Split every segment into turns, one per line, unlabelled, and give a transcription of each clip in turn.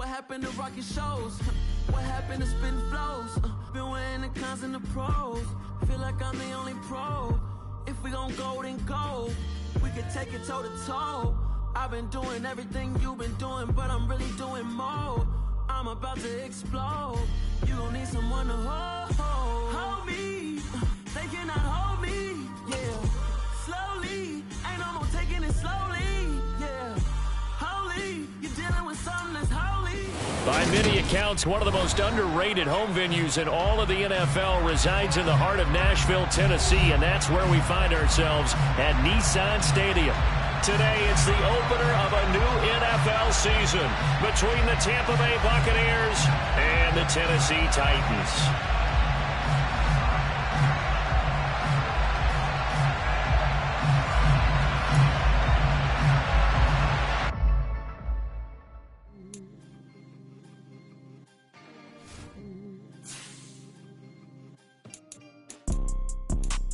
happened to rocking shows? What happened to spitting flows? Been wearing the cons and the pros. Feel like I'm the only pro. If we gon' go, then go. We can take it toe to toe. I've been doing everything you've been doing, but I'm really doing more. I'm about to explode. You gon' need someone to hold me. They cannot hold me. Yeah, slowly. Ain't no more taking it slowly. Yeah, holy. You're dealing with something that's holy.
By many accounts, one of the most underrated home venues in all of the NFL resides in the heart of Nashville, Tennessee, and that's where we find ourselves at Nissan Stadium. Today, it's the opener of a new NFL season between the Tampa Bay Buccaneers and the Tennessee Titans.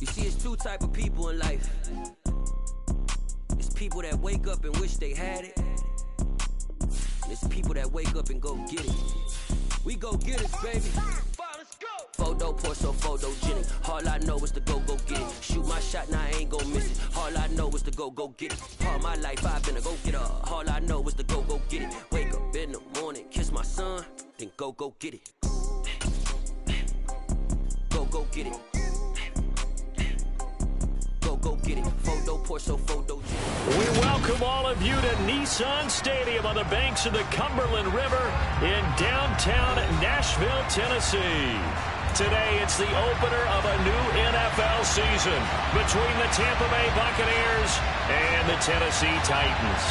You see, it's two type of people in life. It's people that wake up and wish they had it. And it's people that wake up and go get it. We go get it, baby. Photo, so photogenic. All I know is to go get it. Shoot my shot, now I ain't gon' miss it. All I know is to go get it. All my life I've been a go-getter. All I know is to go get it. Wake up in the morning, kiss my son, then go get it. Go get it. Go get it. Photo, so photogenic.
We welcome all of you to Nissan Stadium on the banks of the Cumberland River in downtown Nashville, Tennessee. Today, it's the opener of a new NFL season between the Tampa Bay Buccaneers and the Tennessee Titans.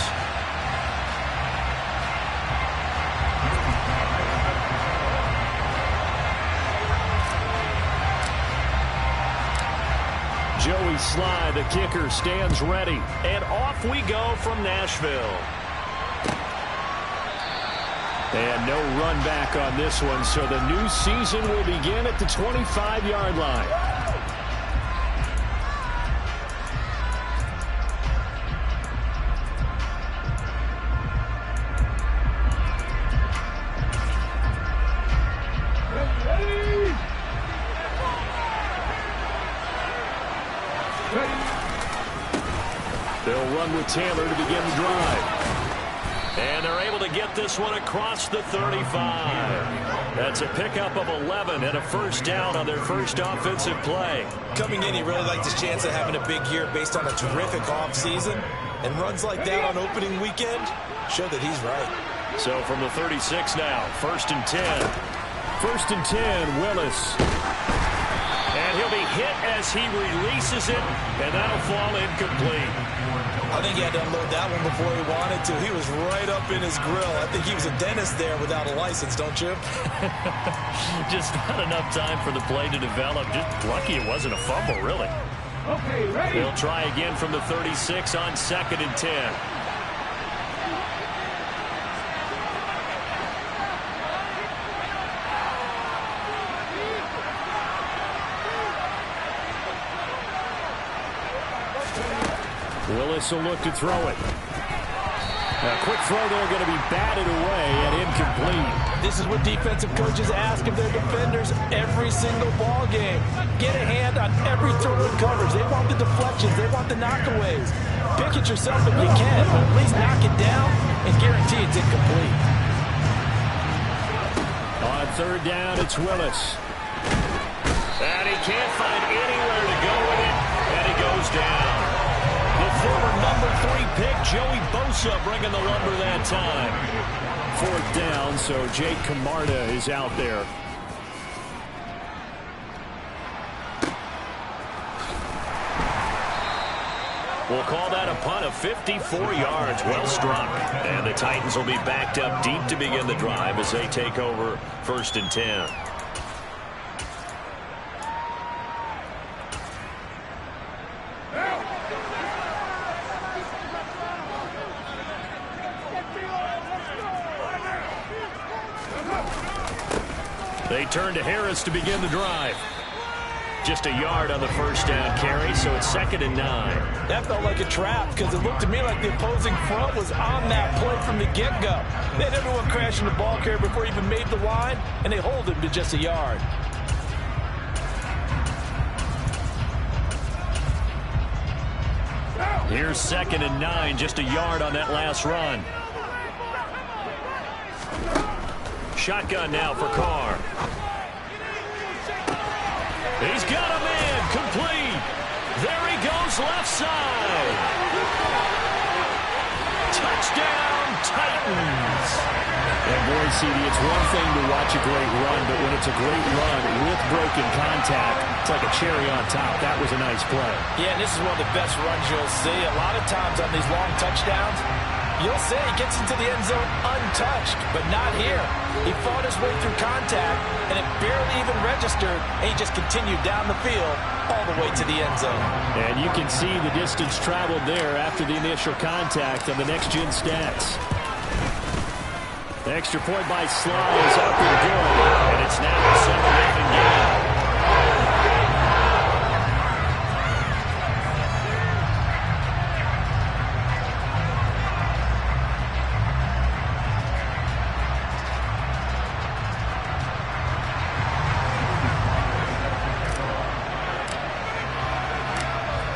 Joey Sly, the kicker, stands ready. And off we go from Nashville. And no run back on this one, so the new season will begin at the 25-yard line. They'll run with Taylor to begin the drive. And they're able to get this one across the 35. That's a pickup of 11 and a first down on their first offensive play.
Coming in, he really liked his chance of having a big year based on a terrific offseason. And runs like that on opening weekend show that he's right.
So from the 36 now, first and 10. First and 10, Willis. And he'll be hit as he releases it, and that'll fall incomplete.
I think he had to unload that one before he wanted to. He was right up in his grill. I think he was a dentist there without a license, don't you?
Just not enough time for the play to develop. Just lucky it wasn't a fumble, really.
Okay, ready.
They'll try again from the 36 on second and 10. Willis will look to throw it. A quick throw there, going to be batted away and incomplete.
This is what defensive coaches ask of their defenders every single ball game. Get a hand on every throw and coverage. They want the deflections. They want the knockaways. Pick it yourself if you can, but at least knock it down and guarantee it's incomplete.
On third down, it's Willis. And he can't find anywhere to go with it, and he goes down. The former number 3 pick, Joey Bosa, bringing the lumber that time. Fourth down, so Jake Camarda is out there. We'll call that a punt of 54 yards. Well struck. And the Titans will be backed up deep to begin the drive as they take over first and 10. They turn to Harris to begin the drive. Just a yard on the first down carry, so it's 2nd and 9.
That felt like a trap because it looked to me like the opposing front was on that play from the get-go. They had everyone crashing the ball carrier before he even made the line, and they hold him to just a yard.
Here's 2nd and 9, just a yard on that last run. Shotgun now for Carr. He's got a man, complete. There he goes, left side. Touchdown, Titans.
And boy, CD, it's one thing to watch a great run, but when it's a great run with broken contact, it's like a cherry on top. That was a nice play.
Yeah, and this is one of the best runs you'll see. A lot of times on these long touchdowns, you'll say he gets into the end zone untouched, but not here. He fought his way through contact, and it barely even registered, and he just continued down the field all the way to the end zone.
And you can see the distance traveled there after the initial contact on the next-gen stats.
The extra point by Sly is up and good, and it's now a 7-0 game.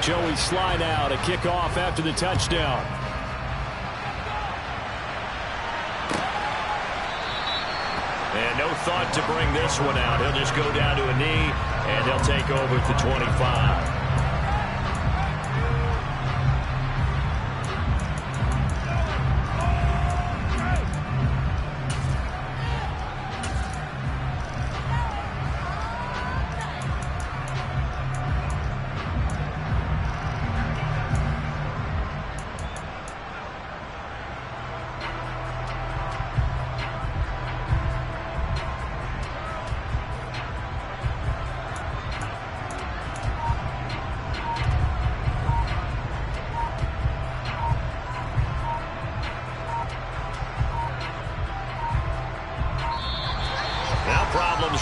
Joey Sly now to kick off after the touchdown.
And no thought to bring this one out. He'll just go down to a knee, and he'll take over at the 25.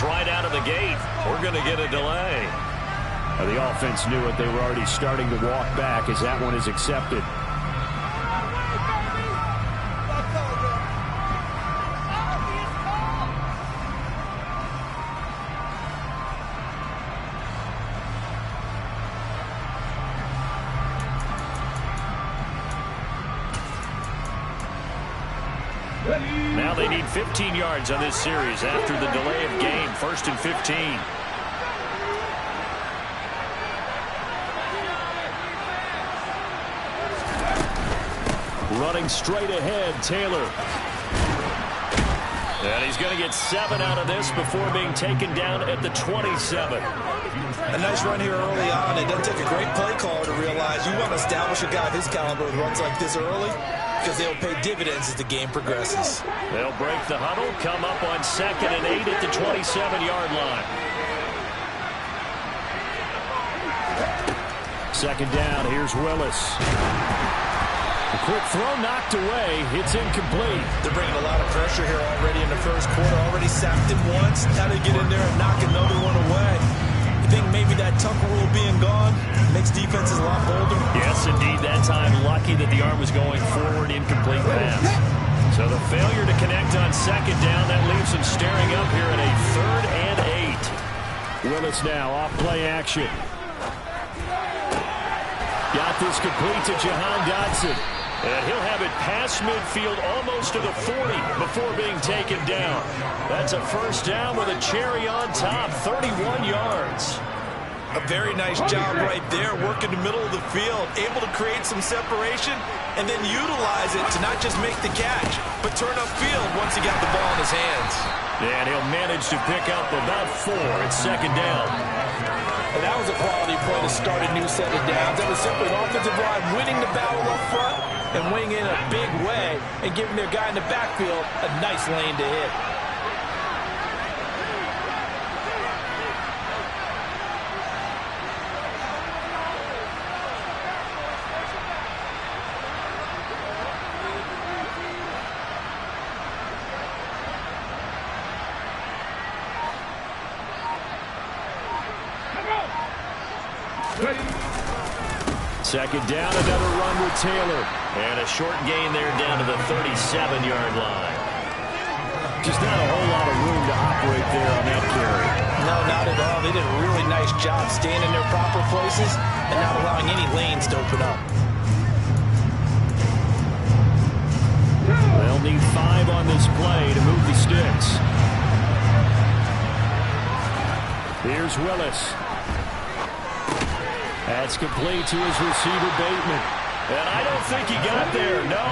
Right out of the gate. We're going to get a delay.
The offense knew it. They were already starting to walk back as that one is accepted.
Now they need 15 yards on this series after the delay of game. 1st and 15.
Running straight ahead, Taylor.
And he's going to get 7 out of this before being taken down at the 27.
A nice run here early on. It doesn't take a great play caller to realize you want to establish a guy of his caliber with runs like this early, because they'll pay dividends as the game progresses.
They'll break the huddle, come up on 2nd and 8 at the 27-yard line.
2nd down, here's Willis. A quick throw knocked away. It's incomplete.
They're bringing a lot of pressure here already in the first quarter. Already sacked him once. Now they get in there and knock another one away. You think maybe that Tucker rule being gone makes defenses a lot bolder?
Yes, indeed. That time, lucky that the arm was going forward, incomplete pass. So the failure to connect on 2nd down, that leaves them staring up here at a 3rd and 8.
Willis now off play action. Got this complete to Jahan Dotson.
And he'll have it past midfield almost to the 40 before being taken down. That's a 1st down with a cherry on top, 31 yards.
A very nice job right there, working the middle of the field, able to create some separation and then utilize it to not just make the catch, but turn upfield once he got the ball in his hands.
And he'll manage to pick up about 4 at 2nd down.
And that was a quality play to start a new set of downs. That was simply an offensive line winning the battle up front and winning in a big way and giving their guy in the backfield a nice lane to hit.
Second down, another run with Taylor. And a short gain there down to the 37-yard line. Just not a whole lot of room to operate there on that carry.
No, not at all. They did a really nice job staying in their proper places and not allowing any lanes to open up.
They'll need 5 on this play to move the sticks. Here's Willis. That's complete to his receiver, Bateman. And I don't think he got there, no.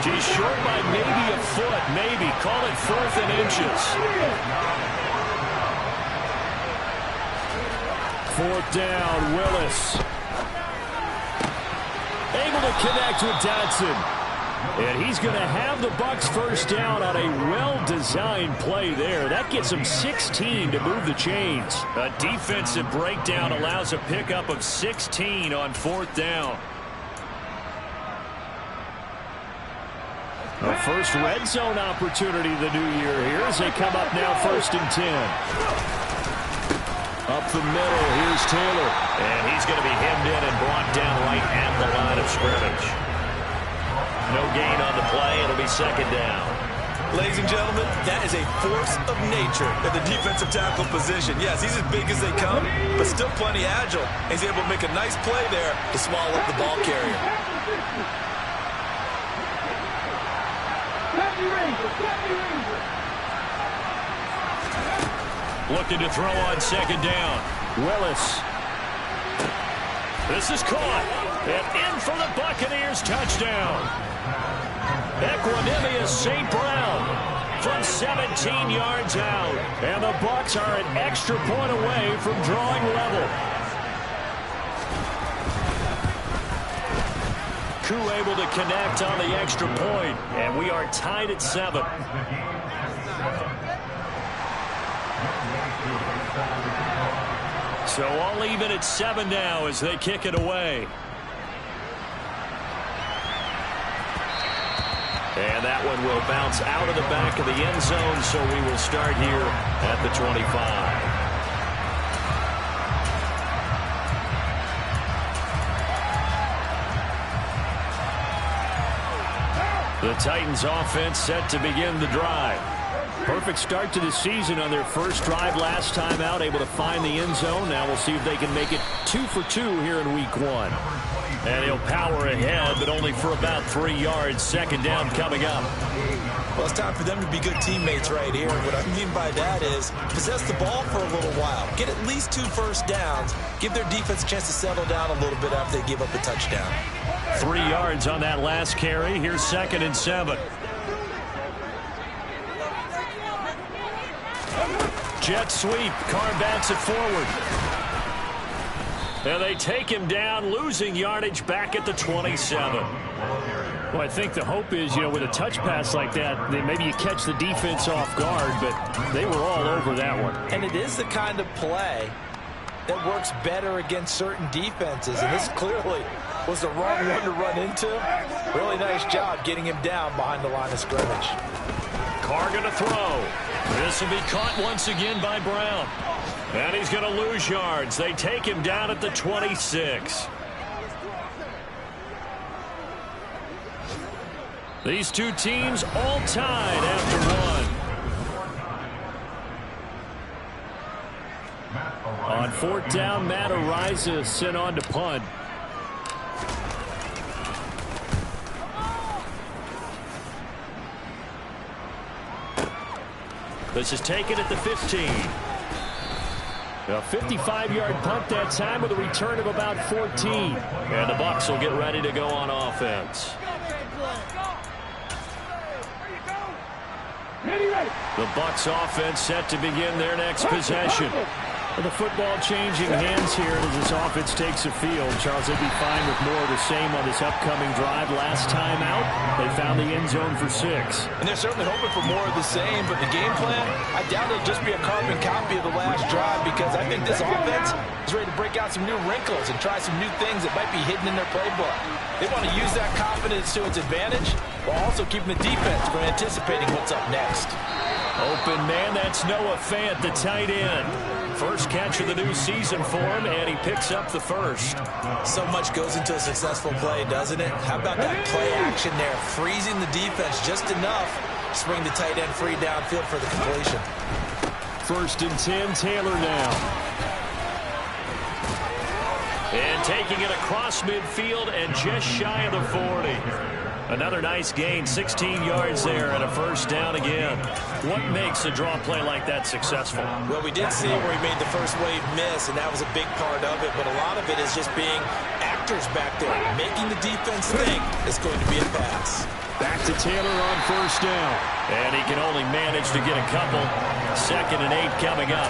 He's short by maybe a foot, maybe. Call it 4th and inches. 4th down, Willis. Able to connect with Dotson. And he's going to have the Bucks first down on a well-designed play there. That gets him 16 to move the chains. A defensive breakdown allows a pickup of 16 on 4th down. The first red zone opportunity of the new year here as they come up now 1st and 10. Up the middle, here's Taylor. And he's going to be hemmed in and brought down right at the line of scrimmage. No gain on the play. It'll be 2nd down.
Ladies and gentlemen, that is a force of nature at the defensive tackle position. Yes, he's as big as they come, but still plenty agile. He's able to make a nice play there to swallow up the ball carrier.
Looking to throw on 2nd down. Willis. This is caught. And in for the Buccaneers touchdown. Equanimous St. Brown from 17 yards out. And the Bucs are an extra point away from drawing level. Koo able to connect on the extra point. And we are tied at 7. So all even at 7 now as they kick it away. And that one will bounce out of the back of the end zone, so we will start here at the 25. The Titans offense set to begin the drive. Perfect start to the season on their first drive last time out, able to find the end zone. Now we'll see if they can make it 2 for 2 here in week 1. And he'll power ahead, but only for about 3 yards. 2nd down coming up.
Well, it's time for them to be good teammates right here. What I mean by that is possess the ball for a little while. Get at least 2 first downs. Give their defense a chance to settle down a little bit after they give up a touchdown.
3 yards on that last carry. Here's 2nd and 7. Jet sweep. Carr bats it forward. And they take him down, losing yardage back at the 27.
Well, I think the hope is, with a touch pass like that, maybe you catch the defense off guard, but they were all over that one.
And it is the kind of play that works better against certain defenses. And this clearly was the wrong one to run into. Really nice job getting him down behind the line of scrimmage.
Carr going to throw. This will be caught once again by Brown. And he's going to lose yards. They take him down at the 26. These two teams all tied after 1. On 4th down, Matt Ariza sent on to punt. This is taken at the 15. A 55-yard punt that time with a return of about 14. And the Bucs will get ready to go on offense. The Bucs offense set to begin their next possession. With the football changing hands here as this offense takes the field. Charles, they'd be fine with more of the same on this upcoming drive. Last time out, they found the end zone for 6.
And they're certainly hoping for more of the same, but the game plan, I doubt it'll just be a carbon copy of the last drive, because I think this offense is ready to break out some new wrinkles and try some new things that might be hidden in their playbook. They want to use that confidence to its advantage while also keeping the defense from anticipating what's up next.
Open man, that's Noah Fant, the tight end. First catch of the new season for him, and he picks up the first.
So much goes into a successful play, doesn't it? How about that play action there? Freezing the defense just enough to bring the tight end free downfield for the completion.
1st and 10, Taylor now.
And taking it across midfield and just shy of the 40. Another nice gain, 16 yards there and a first down again. What makes a draw play like that successful?
Well, we did see where he made the first wave miss, and that was a big part of it, but a lot of it is just being actors back there, making the defense think it's going to be a pass.
Back to Taylor on 1st down.
And he can only manage to get a couple. 2nd and 8 coming up.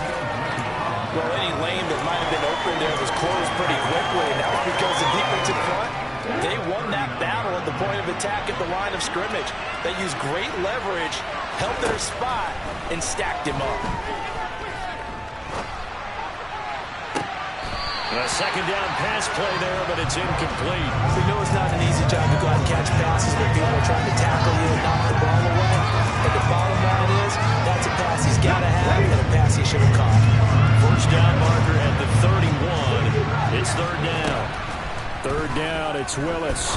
Well, any lane that might have been open there was closed pretty quickly, and that was because the defense in front, they won that battle at the point of attack at the line of scrimmage. They used great leverage, held their spot, and stacked him up.
A 2nd down pass play there, but it's incomplete.
We know it's not an easy job to go out and catch passes when people are trying to tackle you and knock the ball away. But the bottom line is, that's a pass he's got to have and a pass he should have caught.
First down marker at the 31. It's 3rd down.
3rd down, it's Willis.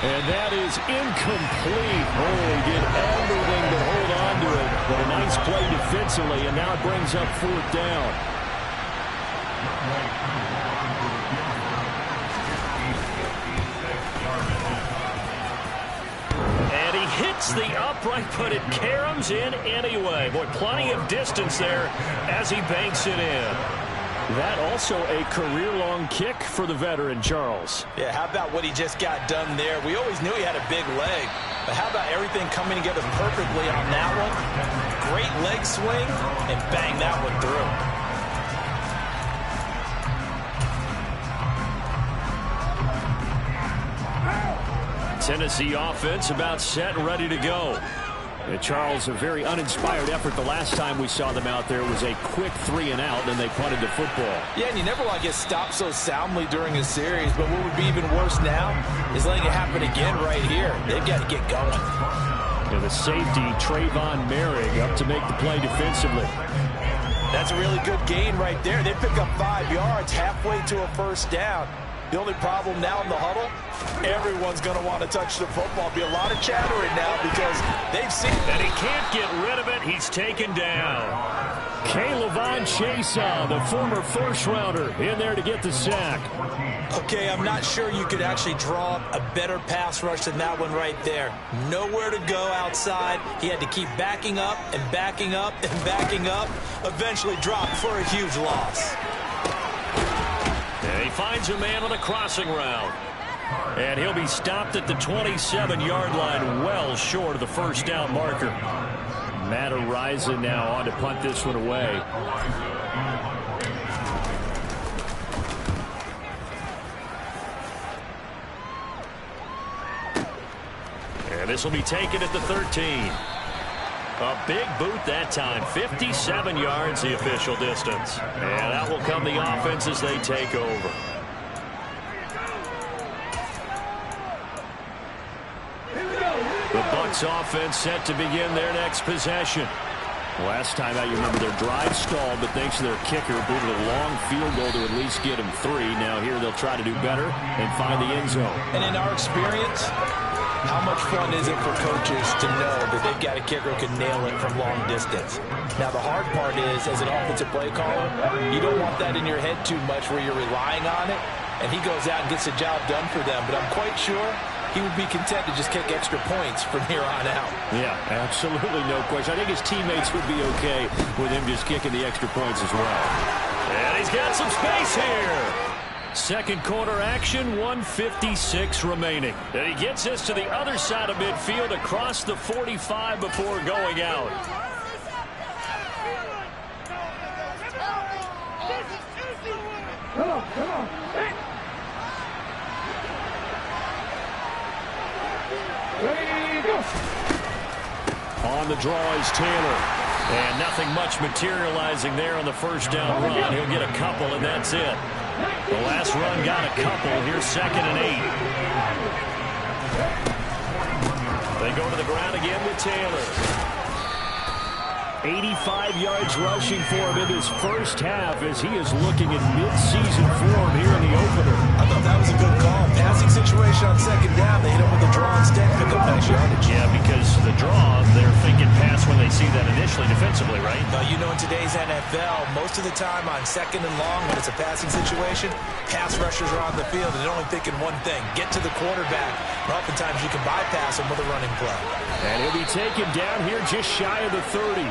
And that is incomplete. Oh, he did everything to hold on to it. But a nice play defensively, and now it brings up 4th down.
And he hits the upright, but it caroms in anyway. Boy, plenty of distance there as he banks it in.
That also a career-long kick for the veteran, Charles.
Yeah, how about what he just got done there? We always knew he had a big leg, but how about everything coming together perfectly on that one? Great leg swing, and bang that one through.
Tennessee offense about set and ready to go.
Charles, a very uninspired effort. The last time we saw them out there was a quick 3 and out, and they punted the football.
Yeah, and you never want to get stopped so soundly during a series, but what would be even worse now is letting it happen again right here. They've got to get going.
And the safety, Trayvon Merrick, up to make the play defensively.
That's a really good gain right there. They pick up 5 yards halfway to a first down. The only problem now in the huddle, everyone's going to want to touch the football. Be a lot of chattering now because they've seen.
And he can't get rid of it. He's taken down.
K'Lavon Chaisson, the former first-rounder, in there to get the sack.
Okay, I'm not sure you could actually draw up a better pass rush than that one right there. Nowhere to go outside. He had to keep backing up and backing up and backing up. Eventually dropped for a huge loss.
And he finds a man on a crossing route. And he'll be stopped at the 27-yard line, well short of the first down marker.
Matt Araiza now on to punt this one away.
And this will be taken at the 13. A big boot that time. 57 yards the official distance. And out will come the offense as they take over. The Bucs offense set to begin their next possession.
Last time out, you remember their drive stalled, but thanks to their kicker, booted a long field goal to at least get them 3. Now here they'll try to do better and find the end zone.
And in our experience, how much fun is it for coaches to know that they've got a kicker who can nail it from long distance? Now, the hard part is, as an offensive play caller, you don't want that in your head too much where you're relying on it, and he goes out and gets the job done for them. But I'm quite sure he would be content to just kick extra points from here on out.
Yeah, absolutely no question. I think his teammates would be okay with him just kicking the extra points as well.
And he's got some space here. Second quarter action, 1:56 remaining. And he gets this to the other side of midfield across the 45 before going out.
Come on. Ready, go.
On the draw is Taylor.
And nothing much materializing there on the first down run. He'll get a couple, and that's it. The last run got a couple. Here's 2nd and 8. They go to the ground again with Taylor. 85 yards rushing for him in this first half as he is looking in mid-season form here in the opener.
I thought that was a good call. Passing situation on second down. They hit him with a draw instead. Pick up nice yardage.
Yeah, because the draw, they're thinking pass when they see that initially defensively, right?
You know, in today's NFL, most of the time on second and long, when it's a passing situation, pass rushers are on the field, and they're only thinking one thing, get to the quarterback. And oftentimes you can bypass him with a running play.
And he'll be taken down here just shy of the 30.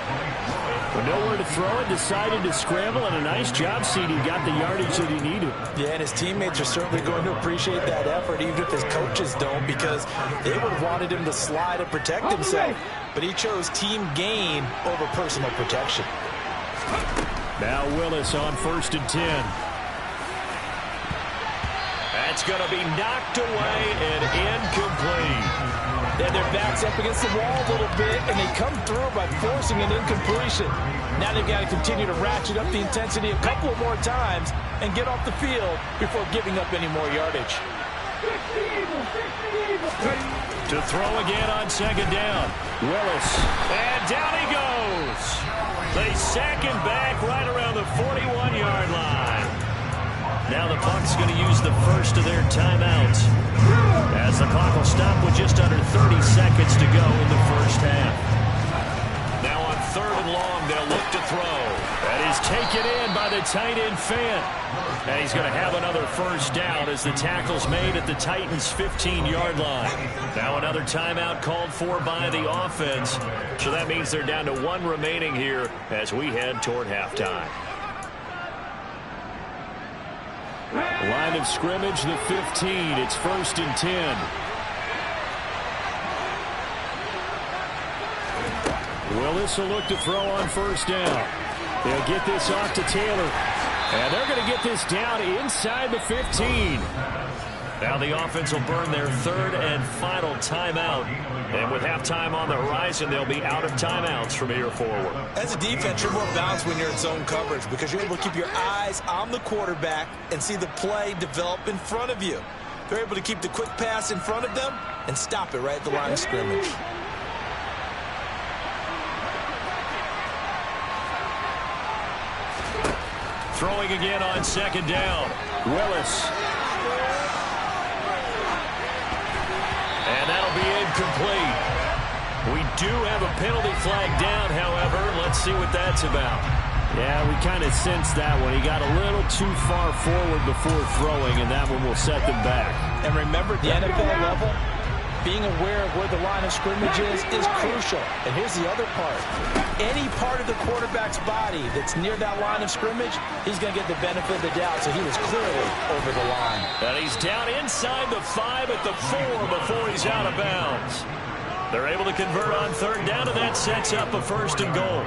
But nowhere to throw it, decided to scramble, and a nice job, CD. Got the yardage that he needed.
Yeah, and his teammates are certainly going to appreciate that effort, even if his coaches don't, because they would have wanted him to slide and protect himself. But he chose team gain over personal protection.
Now Willis on 1st and 10. That's going to be knocked away and incomplete.
And their back's up against the wall a little bit, and they come through by forcing an incompletion. Now they've got to continue to ratchet up the intensity a couple more times and get off the field before giving up any more yardage.
To throw again on second down. Willis. And down he goes. They sack him back right around the 41-yard line. Now the Bucs going to use the first of their timeouts, as the clock will stop with just under 30 seconds to go in the first half. Now on 3rd and long, they'll look to throw. And he's taken in by the tight end Fant. And he's going to have another first down as the tackle's made at the Titans' 15-yard line. Now another timeout called for by the offense. So that means they're down to 1 remaining here as we head toward halftime. Line of scrimmage, the 15. It's 1st and 10. Willis will look to throw on 1st down. They'll get this off to Taylor. And they're going to get this down inside the 15. Now the offense will burn their 3rd and final timeout. And with halftime on the horizon, they'll be out of timeouts from here forward.
As a defense, you're more balanced when you're in zone coverage because you're able to keep your eyes on the quarterback and see the play develop in front of you. They're able to keep the quick pass in front of them and stop it right at the line of scrimmage.
Throwing again on 2nd down. Willis. And that'll be incomplete. We do have a penalty flag down, however. Let's see what that's about.
Yeah, we kind of sensed that one. He got a little too far forward before throwing, and that one will set them back.
And remember, the NFL level, being aware of where the line of scrimmage is crucial. And here's the other part. Any part of the quarterback's body that's near that line of scrimmage, he's going to get the benefit of the doubt. So he was clearly over the line.
And he's down inside the 5 at the 4 before he's out of bounds. They're able to convert on 3rd down, and that sets up a 1st and goal.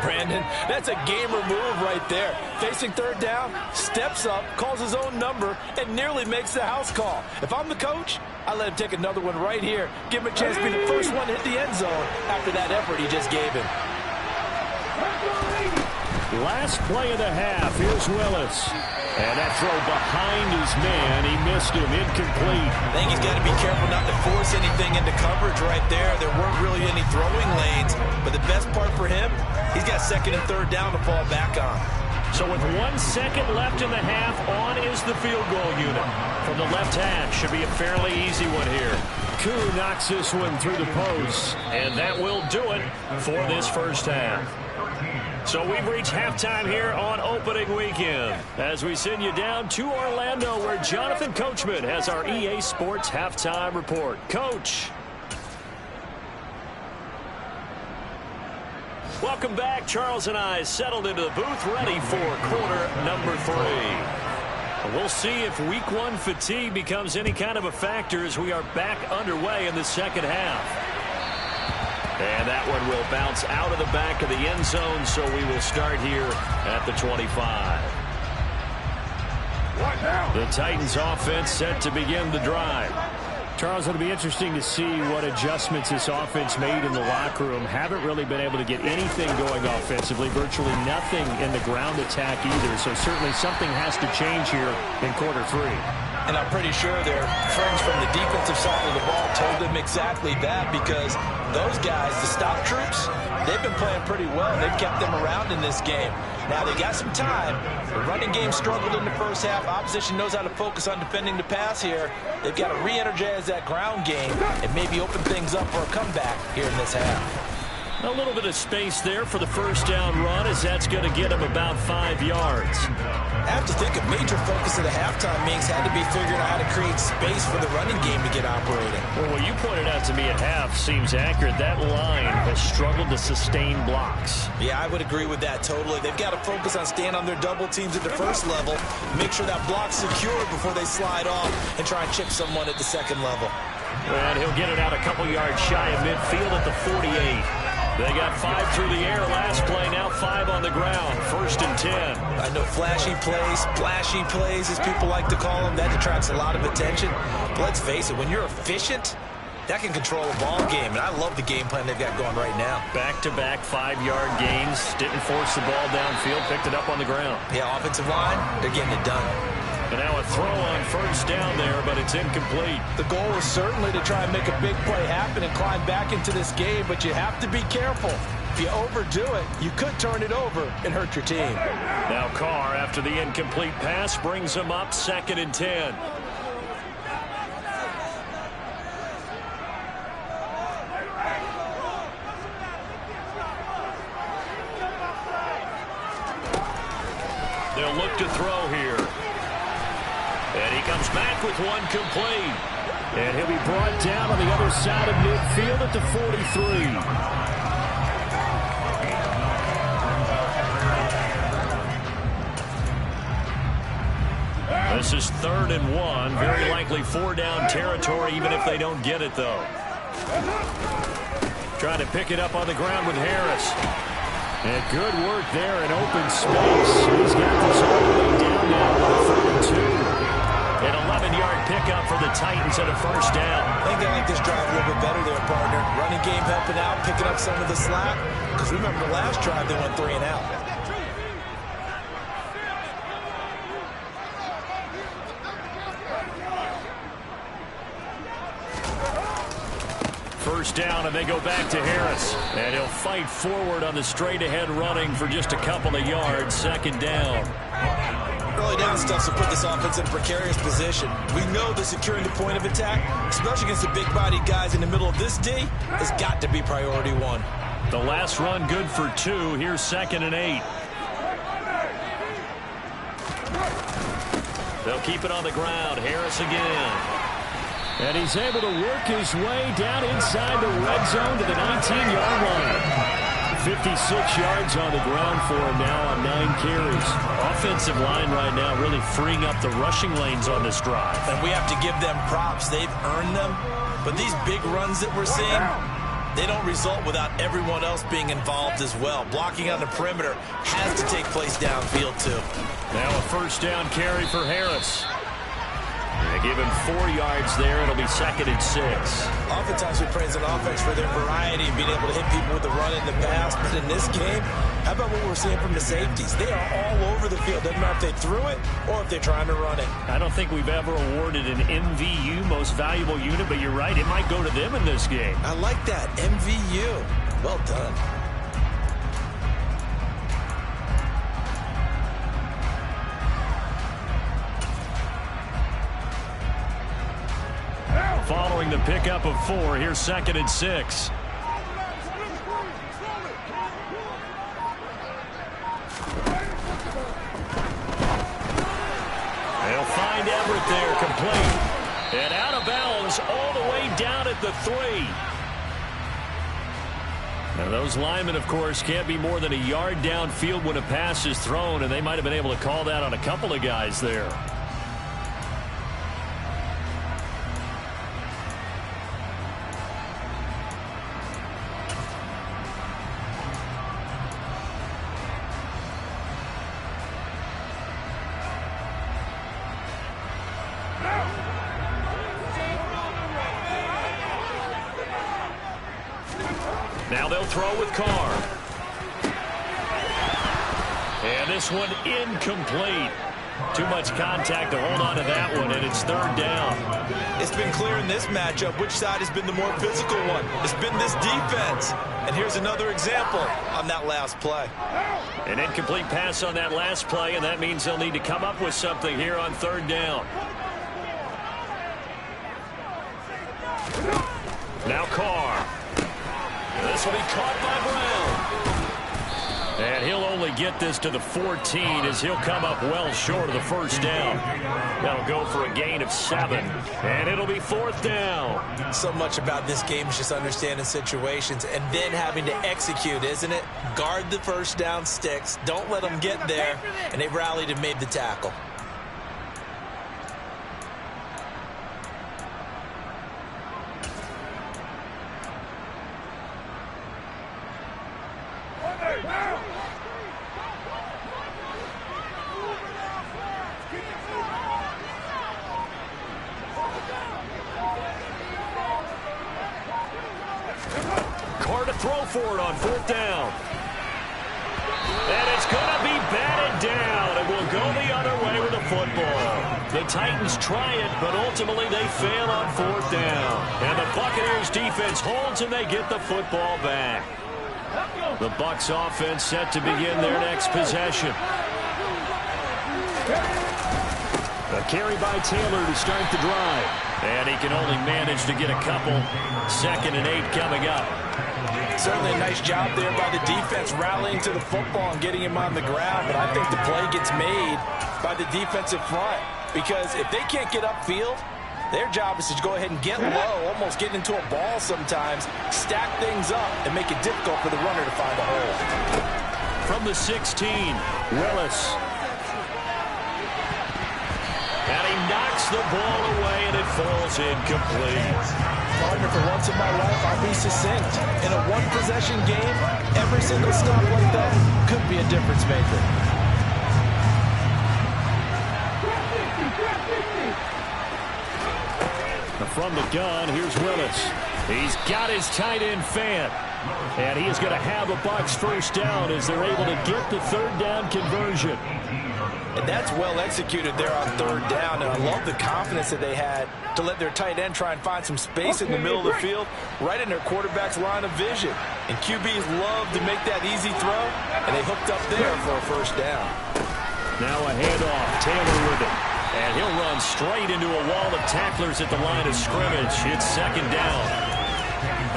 Brandon, that's a gamer move right there. Facing 3rd down, steps up, calls his own number, and nearly makes the house call. If I'm the coach, I let him take another one right here. Give him a chance to be the first one to hit the end zone after that effort he just gave him.
Last play of the half. Here's Willis. And that throw behind his man. He missed him. Incomplete.
I think he's got to be careful not to force anything into coverage right there. There weren't really any throwing lanes. But the best part for him, he's got 2nd and 3rd down to fall back on.
So with 1 second left in the half, on is the field goal unit. From the left hash, should be a fairly easy one here. Koo knocks this one through the post. And that will do it for this first half. So we've reached halftime here on opening weekend as we send you down to Orlando where Jonathan Coachman has our EA Sports halftime report. Coach. Welcome back. Charles and I settled into the booth ready for quarter number 3. We'll see if week 1 fatigue becomes any kind of a factor as we are back underway in the second half. And that one will bounce out of the back of the end zone, so we will start here at the 25. The Titans offense set to begin the drive.
Charles, it'll be interesting to see what adjustments this offense made in the locker room. Haven't really been able to get anything going offensively, virtually nothing in the ground attack either, so certainly something has to change here in quarter 3.
And I'm pretty sure their friends from the defensive side of the ball told them exactly that, because those guys, the stop troops, they've been playing pretty well. They've kept them around in this game. Now, they got some time. The running game struggled in the first half. Opposition knows how to focus on defending the pass here. They've got to re-energize that ground game and maybe open things up for a comeback here in this half.
A little bit of space there for the first down run, as that's going to get him about 5 yards.
I have to think a major focus of the halftime meetings had to be figuring out how to create space for the running game to get operating.
Well, what you pointed out to me at half seems accurate. That line has struggled to sustain blocks.
Yeah, I would agree with that totally. They've got to focus on staying on their double teams at the first level, make sure that block's secure before they slide off and try and chip someone at the second level.
And he'll get it out a couple yards shy of midfield at the 48. They got 5 through the air last play, now 5 on the ground. 1st and 10.
I know flashy plays, splashy plays, as people like to call them, that attracts a lot of attention. But let's face it, when you're efficient, that can control a ball game. And I love the game plan they've got going right now.
Back-to-back 5-yard gains. Didn't force the ball downfield, picked it up on the ground.
Yeah, offensive line, they're getting it done.
And now a throw on 1st down there, but it's incomplete.
The goal is certainly to try and make a big play happen and climb back into this game, but you have to be careful. If you overdo it, you could turn it over and hurt your team.
Now Carr, after the incomplete pass, brings him up 2nd and 10. They'll look to throw here. And he comes back with one complete. And he'll be brought down on the other side of midfield at the 43. This is 3rd and 1. Very likely 4-down territory, even if they don't get it, though. Trying to pick it up on the ground with Harris. And good work there in open space. He's got this all the way down now on 3rd and 2. An 11-yard pickup for the Titans at a 1st down.
I think they like this drive a little bit better there, partner. Running game helping out, picking up some of the slack. Because remember the last drive, they went 3 and out.
First down, and they go back to Harris. And he'll fight forward on the straight-ahead running for just a couple of yards. 2nd down.
Early down stuff to put this offense in a precarious position. We know that securing the point of attack, especially against the big-bodied guys in the middle of this D, has got to be priority 1.
The last run good for 2. Here's 2nd and 8. They'll keep it on the ground. Harris again. And he's able to work his way down inside the red zone to the 19-yard line. 56 yards on the ground for him now on 9 carries. Offensive line right now really freeing up the rushing lanes on this drive.
And we have to give them props. They've earned them. But these big runs that we're seeing, they don't result without everyone else being involved as well. Blocking on the perimeter has to take place downfield too.
Now a 1st down carry for Harris. They give him 4 yards there. It'll be 2nd and 6.
Oftentimes we praise an offense for their variety and being able to hit people with the run in the pass. But in this game, how about what we're seeing from the safeties? They are all over the field. Doesn't matter if they threw it or if they're trying to run it.
I don't think we've ever awarded an MVU, most valuable unit, but you're right. It might go to them in this game.
I like that. MVU. Well done.
Following the pickup of 4, here's 2nd and 6. They'll find Everett there, complete. And out of bounds all the way down at the 3. Now those linemen, of course, can't be more than a yard downfield when a pass is thrown, and they might have been able to call that on a couple of guys there. Now they'll throw with Carr. And this one incomplete. Too much contact to hold on to that one, and it's third down.
It's been clear in this matchup which side has been the more physical one. It's been this defense. And here's another example on that last play.
An incomplete pass on that last play, and that means they'll need to come up with something here on third down. Now Carr. This will be caught by Brown. And he'll only get this to the 14 as he'll come up well short of the first down. That'll go for a gain of 7. And it'll be fourth down.
So much about this game is just understanding situations and then having to execute, isn't it? Guard the first down sticks. Don't let them get there. And they've rallied and made the tackle.
Carr to throw for it on fourth down. And it's going to be batted down. It will go the other way with the football. The Titans try it, but ultimately they fail on fourth down. And the Buccaneers defense holds and they get the football back. The Bucs offense set to begin their next possession. A carry by Taylor to start the drive. And he can only manage to get a couple. 2nd and 8 coming up.
Certainly a nice job there by the defense rallying to the football and getting him on the ground. But I think the play gets made by the defensive front. Because if they can't get upfield, their job is to go ahead and get low, almost get into a ball sometimes, stack things up, and make it difficult for the runner to find a hole.
From the 16, Willis. And he knocks the ball away, and it falls incomplete.
Partner, for once in my life, I'll be succinct. In a one-possession game, every single stop like that could be a difference maker.
From the gun, here's Willis. He's got his tight end fan. And he is going to have a Bucs first down as they're able to get the third down conversion.
And that's well executed there on third down. And I love the confidence that they had to let their tight end try and find some space in the middle of the field, right in their quarterback's line of vision. And QBs love to make that easy throw, and they hooked up there for a first down.
Now a handoff. Taylor with it. And he'll run straight into a wall of tacklers at the line of scrimmage. It's second down.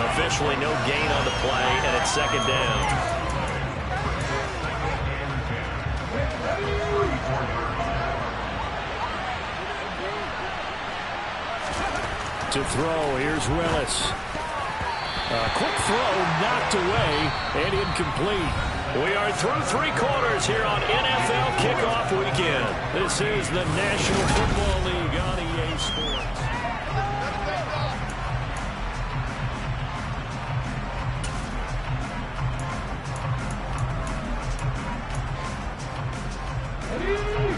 Officially no gain on the play, and it's second down. To throw, here's Willis. A quick throw knocked away and incomplete. We are through 3 quarters here on NFL Kickoff Weekend. This is the National Football League on EA Sports.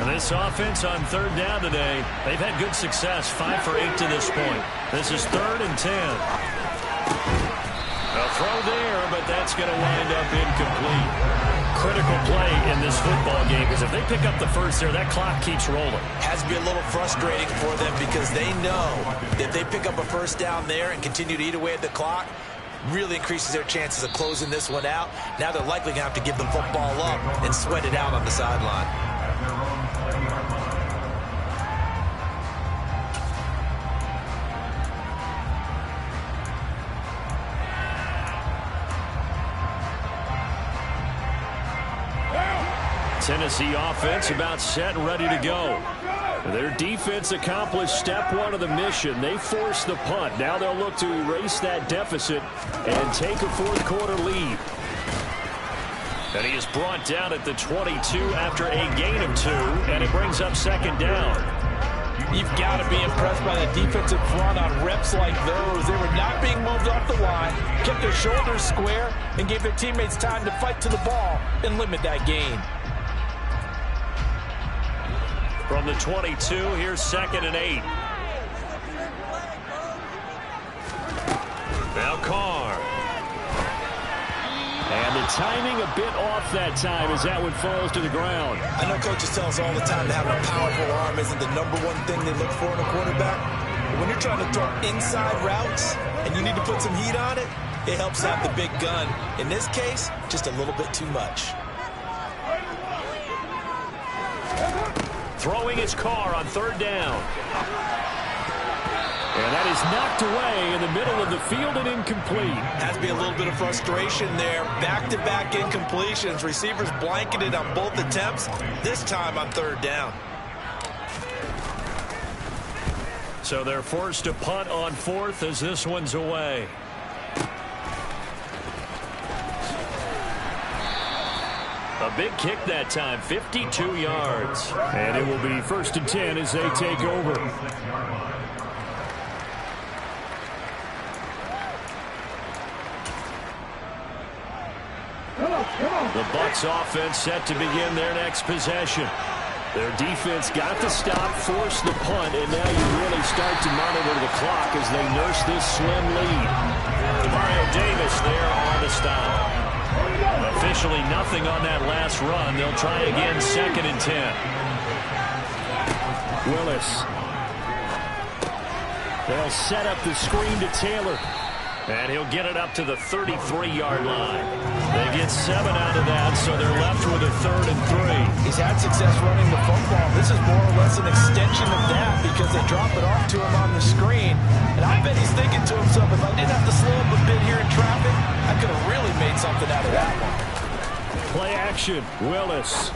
And this offense on third down today, they've had good success, 5 for 8 to this point. This is 3rd and 10. A throw there, but that's going to wind up incomplete. Critical play in this football game, because if they pick up the first there, that clock keeps rolling.
Has to be a little frustrating for them because they know that if they pick up a first down there and continue to eat away at the clock, really increases their chances of closing this one out. Now they're likely going to have to give the football up and sweat it out on the sideline.
Tennessee offense about set and ready to go. Their defense accomplished step 1 of the mission. They forced the punt. Now they'll look to erase that deficit and take a fourth quarter lead. And he is brought down at the 22 after a gain of 2, and it brings up second down.
You've got to be impressed by the defensive front on reps like those. They were not being moved off the line, kept their shoulders square, and gave their teammates time to fight to the ball and limit that gain.
From the 22, here's 2nd and 8. Now Carr. And the
timing a bit off that time as that one falls to the ground.
I know coaches tell us all the time that having a powerful arm isn't the #1 thing they look for in a quarterback. But when you're trying to throw inside routes and you need to put some heat on it, it helps have the big gun. In this case, just a little bit too much.
Throwing his car on 3rd down. And that is knocked away in the middle of the field and incomplete.
Has to be a little bit of frustration there. Back-to-back incompletions. Receivers blanketed on both attempts, this time on 3rd down.
So they're forced to punt on 4th as this one's away. A big kick that time, 52 yards.
And it will be 1st and 10 as they take over.
The Bucs offense set to begin their next possession.
Their defense got the stop, forced the punt, and now you really start to monitor the clock as they nurse this slim lead.
Mario Davis there on the stop. Officially nothing on that last run. They'll try again 2nd and 10.
Willis. They'll set up the screen to Taylor.
And he'll get it up to the 33-yard line. They get 7 out of that, so they're left with a 3rd and 3.
He's had success running the football. This is more or less an extension of that because they drop it off to him on the screen. And I bet he's thinking to himself, if I didn't have to slow up a bit here in traffic, I could have really made something out of that one.
Play action. Willis.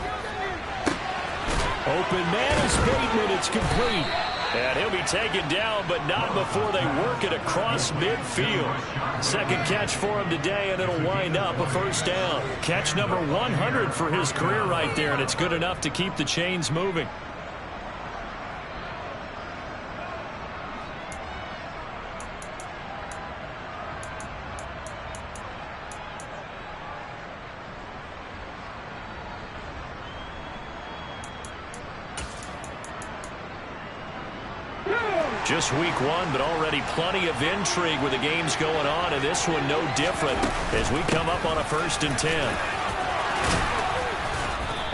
Open man is Bateman. It's complete.
And he'll be taken down, but not before they work it across midfield. 2nd catch for him today, and it'll wind up a 1st down. Catch number 100 for his career right there, and it's good enough to keep the chains moving. Just week 1, but already plenty of intrigue with the games going on, and this one no different as we come up on a 1st and 10.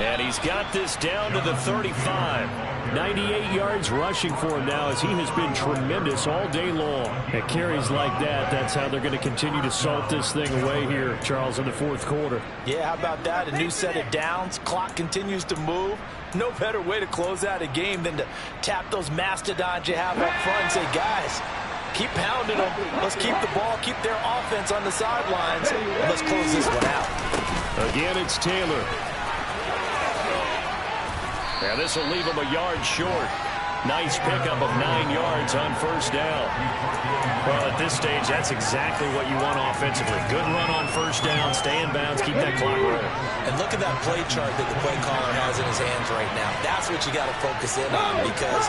And he's got this down to the 35.
98 yards rushing for him now as he has been tremendous all day long. At carries like that, that's how they're going to continue to salt this thing away here, Charles, in the 4th quarter.
Yeah, how about that? A new set of downs. Clock continues to move. No better way to close out a game than to tap those mastodons you have up front and say, guys, keep pounding them. Let's keep the ball, keep their offense on the sidelines, and let's close this one out.
Again, it's Taylor.
Yeah, this will leave him a yard short. Nice pickup of 9 yards on 1st down. Well, at this stage, that's exactly what you want offensively. Good run on 1st down, stay in bounds, keep that clock rolling.
And look at that play chart that the play caller has in his hands right now. That's what you got to focus in on because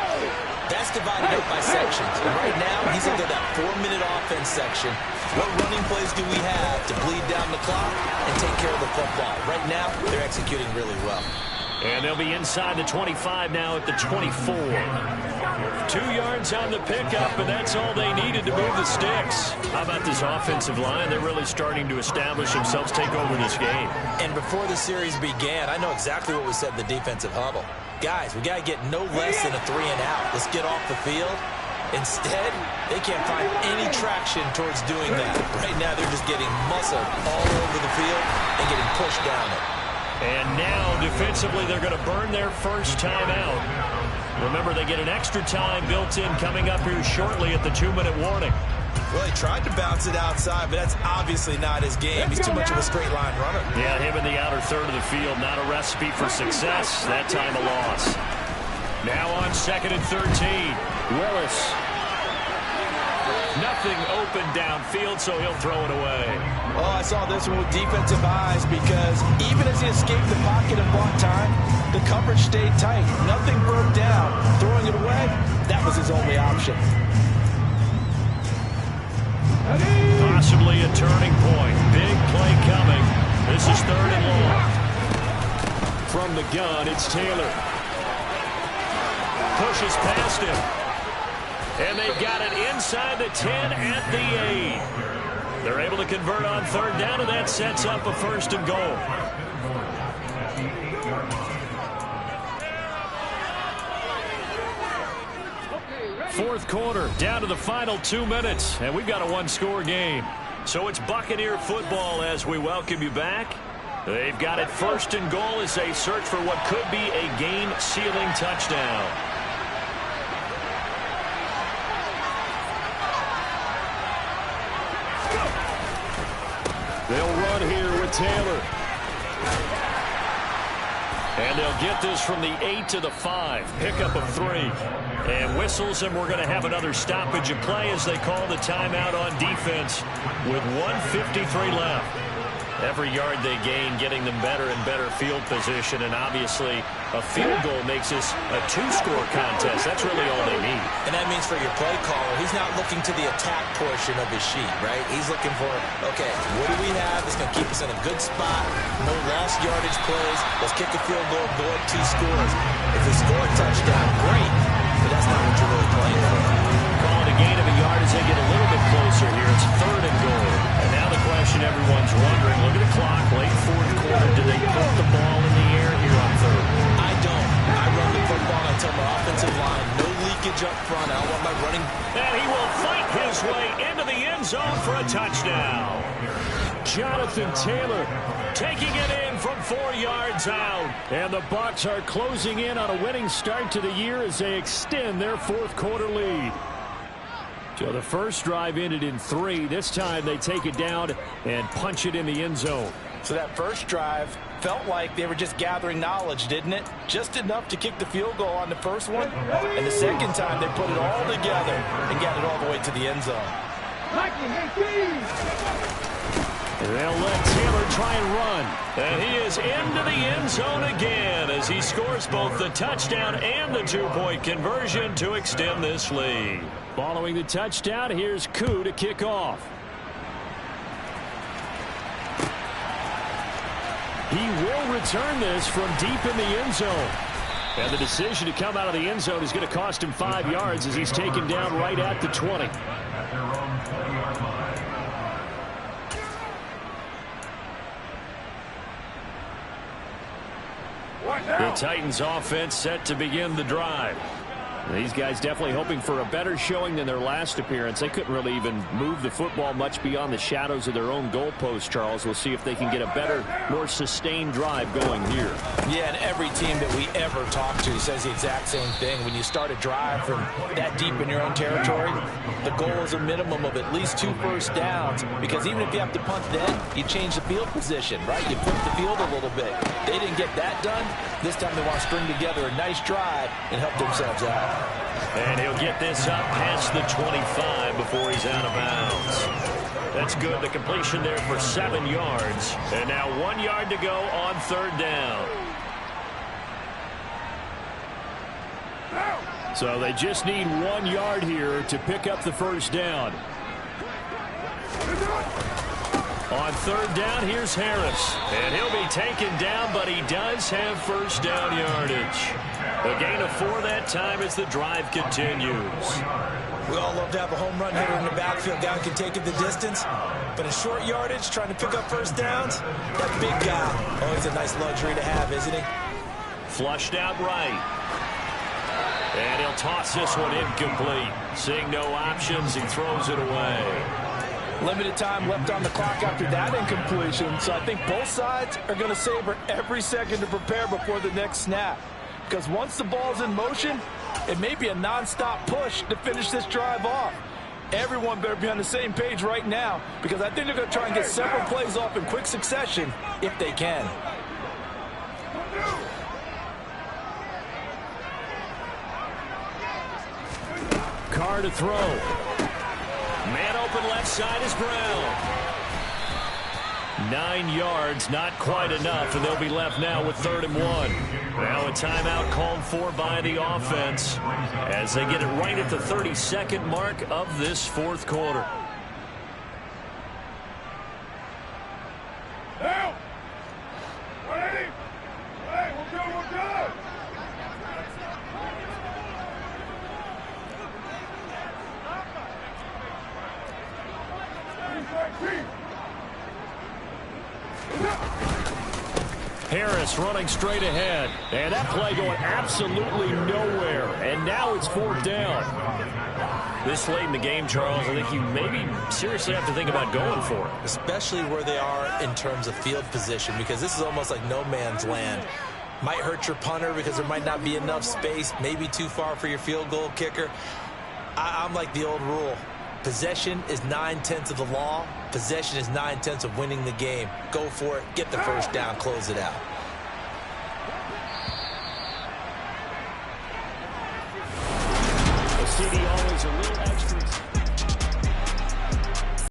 that's divided up by sections. And right now, he's into that 4-minute offense section. What running plays do we have to bleed down the clock and take care of the football? Right now, they're executing really well.
And they'll be inside the 25 now at the 24. 2 yards on the pickup, and that's all they needed to move the sticks. How about this offensive line? They're really starting to establish themselves, take over this game.
And before the series began, I know exactly what we said in the defensive huddle. Guys, we got to get no less than a 3 and out. Let's get off the field. Instead, they can't find any traction towards doing that. Right now, they're just getting muscled all over the field and getting pushed down it.
And now, defensively, they're going to burn their first time out. Remember, they get an extra time built in coming up here shortly at the 2-minute warning.
Well, he tried to bounce it outside, but that's obviously not his game. He's too much of a straight-line runner.
Yeah, him in the outer third of the field, not a recipe for success. That time a loss. Now on 2nd and 13.
Willis.
Nothing open downfield, so he'll throw it away.
Oh, I saw this one with defensive eyes because even as he escaped the pocket and bought time, the coverage stayed tight. Nothing broke down. Throwing it away, that was his only option.
Possibly a turning point. Big play coming. This is 3rd and long.
From the gun, it's Taylor.
Pushes past him. And they've got it inside the 10 at the 8. They're able to convert on third down, and that sets up a 1st and goal. Fourth quarter, down to the final 2 minutes, and we've got a 1-score game. So it's Buccaneer football as we welcome you back. They've got it 1st and goal as they search for what could be a game-sealing touchdown. They'll run here with Taylor. And they'll get this from the 8 to the 5. Pickup of 3. And whistles, and we're going to have another stoppage of play as they call the timeout on defense with 1:53 left. Every yard they gain getting them better and better field position, and obviously a field goal makes this a 2-score contest. That's really all they need.
And that means for your play caller, he's not looking to the attack portion of his sheet, right? He's looking for, okay, what do we have that's going to keep us in a good spot? No lost yardage plays. Let's kick a field goal, go up 2 scores. If we score a touchdown, great, but that's not what you're really playing for.
Call it a gain of a yard as they get a little bit closer here. It's 3rd and goal. And now the question everyone's wondering, look at the clock, late 4th quarter. Do they put the ball in the air here on 3rd?
I don't. I run the football until my offensive line. No leakage up front. I don't want my running.
And he will fight his way into the end zone for a touchdown. Jonathan Taylor taking it in from 4 yards out. And the Bucs are closing in on a winning start to the year as they extend their 4th quarter lead. So the first drive ended in 3. This time they take it down and punch it in the end zone.
So that first drive felt like they were just gathering knowledge, didn't it? Just enough to kick the field goal on the first one. And the second time they put it all together and got it all the way to the end zone.
They'll let Taylor try and run. And he is into the end zone again as he scores both the touchdown and the 2-point conversion to extend this lead. Following the touchdown, here's Koo to kick off. He will return this from deep in the end zone. And the decision to come out of the end zone is going to cost him 5 yards as he's taken down right at the 20. The Titans offense set to begin the drive. These guys definitely hoping for a better showing than their last appearance. They couldn't really even move the football much beyond the shadows of their own goalpost, Charles. We'll see if they can get a better, more sustained drive going here.
Yeah, and every team that we ever talk to says the exact same thing. When you start a drive from that deep in your own territory, the goal is a minimum of at least 2 first downs, because even if you have to punt then, you change the field position, right? You flip the field a little bit. They didn't get that done. This time they want to string together a nice drive and help themselves out.
And he'll get this up past the 25 before he's out of bounds. That's good. The completion there for 7 yards. And now 1 yard to go on 3rd down. So they just need 1 yard here to pick up the first down. On 3rd down, here's Harris. And he'll be taken down, but he does have first down yardage. A gain of 4 that time as the drive continues.
We all love to have a home run hitter in the backfield. Guy can take it the distance. But in short yardage, trying to pick up first downs, that big guy, always a nice luxury to have, isn't he?
Flushed out right. And he'll toss this one incomplete. Seeing no options, he throws it away.
Limited time left on the clock after that incompletion, so I think both sides are going to savor every second to prepare before the next snap. Because once the ball's in motion, it may be a non-stop push to finish this drive off. Everyone better be on the same page right now, because I think they're going to try and get several plays off in quick succession if they can.
Carr to throw. Man open left side is Brown. 9 yards, not quite enough, and they'll be left now with 3rd and 1. Now a timeout called for by the offense as they get it right at the 32nd mark of this 4th quarter.
Now, ready? Hey, we're good, we're good. Defense,
Harris running straight ahead. And that play going absolutely nowhere. And now it's 4th down. This late in the game, Charles, I think you maybe seriously have to think about going for it.
Especially where they are in terms of field position, because this is almost like no man's land. Might hurt your punter because there might not be enough space, maybe too far for your field goal kicker. I'm like the old rule. Possession is 9/10 of the law. Possession is 9/10 of winning the game. Go for it. Get the first down. Close it out.
A CD always a little extra.